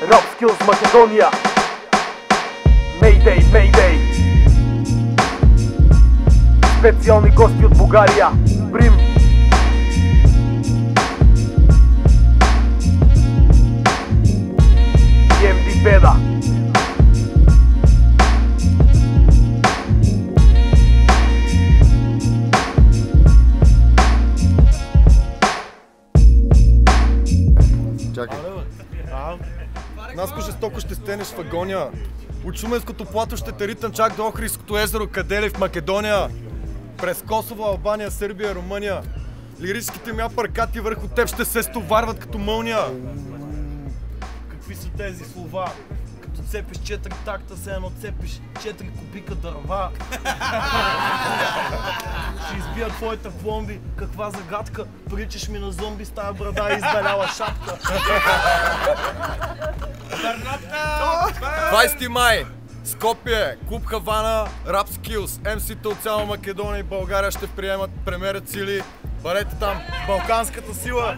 Rap Skills Македония. Мейдей, мейдей. Специални гости от България. Брим. МД Беда. Чакай. Наско жестоко ще стенеш в агония. От Шуменското плато ще те ритам чак до Охридското езеро, къде ли в Македония. През Косово, Албания, Сърбия, Румъния. Лирическите ми апаркати върху теб ще се стоварват като мълния. Какви са тези слова? Като цепиш 4 такта, се едно цепиш 4 кубика дърва. Ще избия твоите пломби, каква загадка. Приличаш ми на зомби с тая брада и издаляла шапка. 20 май, Скопие, Клуб Хавана, Rap Skills, MC-та от цяла Македония и България ще приемат премиера цили. Бъдете там, балканската сила!